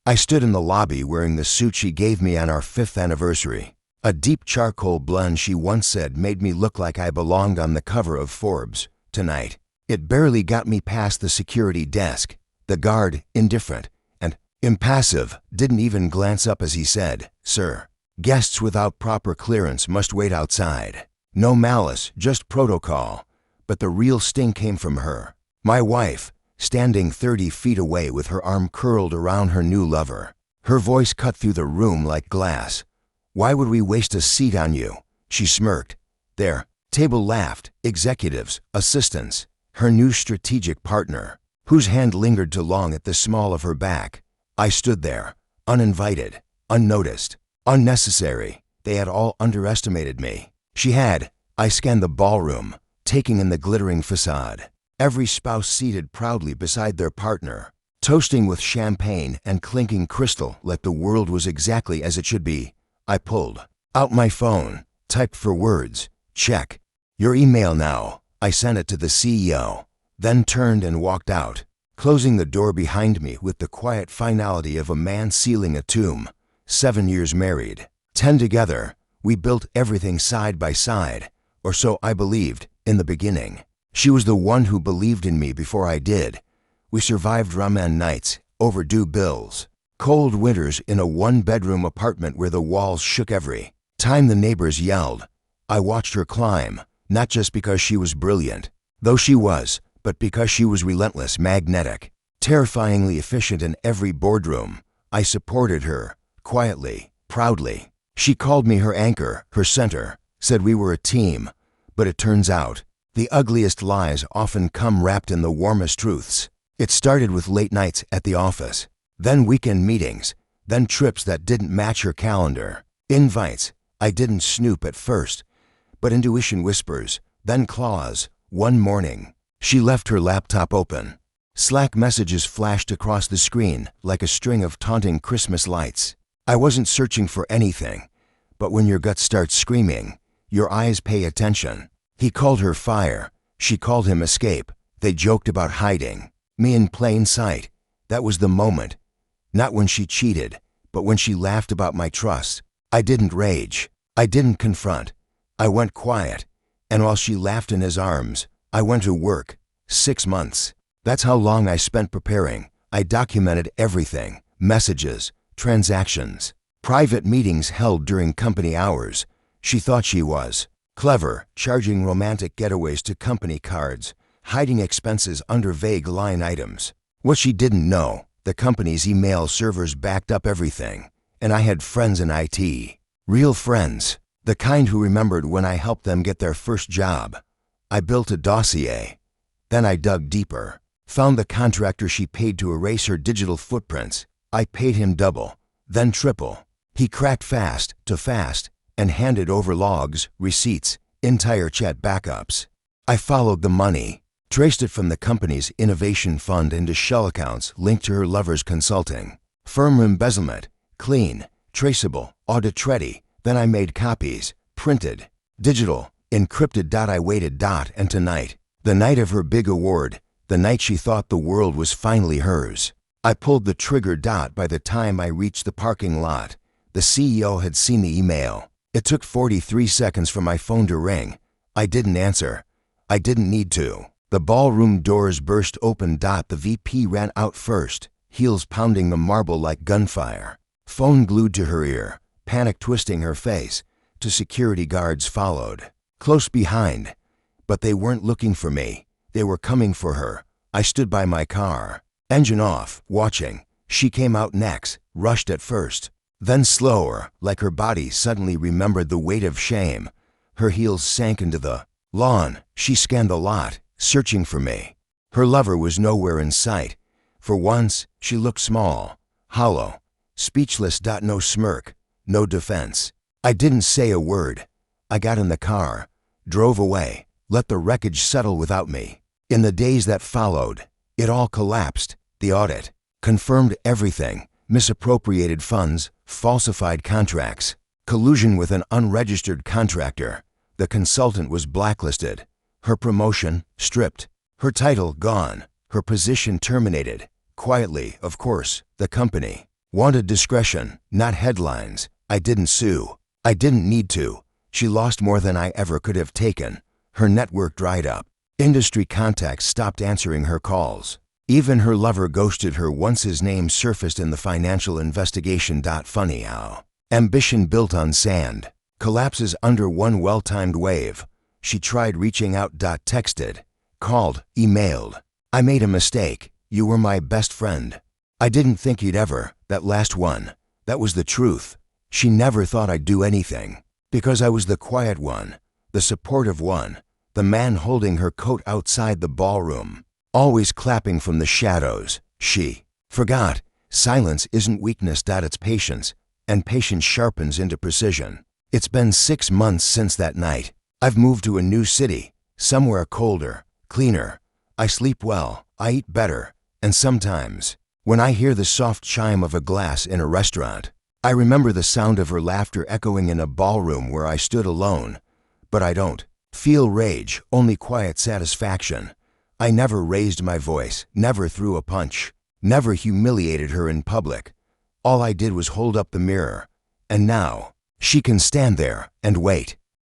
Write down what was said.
I stood in the lobby wearing the suit she gave me on our 5th anniversary. A deep charcoal blonde she once said made me look like I belonged on the cover of Forbes. Tonight, it barely got me past the security desk. The guard, indifferent and impassive, didn't even glance up as he said, "Sir, guests without proper clearance must wait outside." No malice, just protocol. But the real sting came from her. My wife, standing 30 feet away with her arm curled around her new lover. Her voice cut through the room like glass. "Why would we waste a seat on you?" She smirked. Their table laughed, executives, assistants, her new strategic partner, whose hand lingered too long at the small of her back. I stood there, uninvited, unnoticed, unnecessary. They had all underestimated me. She had. I scanned the ballroom, taking in the glittering facade. Every spouse seated proudly beside their partner, toasting with champagne and clinking crystal like the world was exactly as it should be. I pulled out my phone, typed for words, "Check your email now." I sent it to the CEO, then turned and walked out, closing the door behind me with the quiet finality of a man sealing a tomb. 7 years married, 10 together, we built everything side by side, or so I believed in the beginning. She was the one who believed in me before I did. We survived ramen nights, overdue bills, cold winters in a one-bedroom apartment where the walls shook every time the neighbors yelled. I watched her climb, not just because she was brilliant, though she was, but because she was relentless, magnetic, terrifyingly efficient in every boardroom. I supported her, quietly, proudly. She called me her anchor, her center, said we were a team. But it turns out, the ugliest lies often come wrapped in the warmest truths. It started with late nights at the office, then weekend meetings, then trips that didn't match her calendar, invites. I didn't snoop at first, but intuition whispers, then claws. One morning, she left her laptop open. Slack messages flashed across the screen like a string of taunting Christmas lights. I wasn't searching for anything, but when your gut starts screaming, your eyes pay attention. He called her fire. She called him escape. They joked about hiding. Me in plain sight. That was the moment. Not when she cheated, but when she laughed about my trust. I didn't rage. I didn't confront. I went quiet. And while she laughed in his arms, I went to work. 6 months. That's how long I spent preparing. I documented everything. Messages, transactions, private meetings held during company hours. She thought she was clever, charging romantic getaways to company cards, hiding expenses under vague line items. What she didn't know, the company's email servers backed up everything. And I had friends in IT. Real friends. The kind who remembered when I helped them get their first job. I built a dossier. Then I dug deeper. Found the contractor she paid to erase her digital footprints. I paid him double, then triple. He cracked fast, and handed over logs, receipts, entire chat backups. I followed the money, traced it from the company's innovation fund into shell accounts linked to her lover's consulting. Firm embezzlement, clean, traceable, audit-ready. Then I made copies, printed, digital, encrypted. I waited. And tonight, the night of her big award, the night she thought the world was finally hers, I pulled the trigger. By the time I reached the parking lot, the CEO had seen the email. It took 43 seconds for my phone to ring. I didn't answer. I didn't need to. The ballroom doors burst open. The VP ran out first, heels pounding the marble like gunfire. Phone glued to her ear, panic twisting her face. 2 security guards followed, close behind. But they weren't looking for me. They were coming for her. I stood by my car, engine off, watching. She came out next, rushed at first, then slower, like her body suddenly remembered the weight of shame. Her heels sank into the lawn. She scanned the lot, searching for me. Her lover was nowhere in sight. For once, she looked small, hollow, speechless. No smirk, no defense. I didn't say a word. I got in the car, drove away, let the wreckage settle without me. In the days that followed, it all collapsed. The audit confirmed everything. Misappropriated funds, falsified contracts, collusion with an unregistered contractor. The consultant was blacklisted. Her promotion stripped. Her title gone. Her position terminated. Quietly, of course, the company Wanted discretion, not headlines. I didn't sue. I didn't need to. She lost more than I ever could have taken. Her network dried up. Industry contacts stopped answering her calls. Even her lover ghosted her once his name surfaced in the financial investigation. Funny how ambition built on sand collapses under one well-timed wave. She tried reaching out. Texted, called, emailed. I made a mistake. You were my best friend. I didn't think you'd ever. That last one. That was the truth. She never thought I'd do anything. Because I was the quiet one, the supportive one, the man holding her coat outside the ballroom, always clapping from the shadows. She forgot. Silence isn't weakness. It's patience, and patience sharpens into precision. It's been 6 months since that night. I've moved to a new city, somewhere colder, cleaner. I sleep well, I eat better, and sometimes, when I hear the soft chime of a glass in a restaurant, I remember the sound of her laughter echoing in a ballroom where I stood alone. But I don't feel rage, only quiet satisfaction. I never raised my voice, never threw a punch, never humiliated her in public. All I did was hold up the mirror. And now, she can stand there and wait.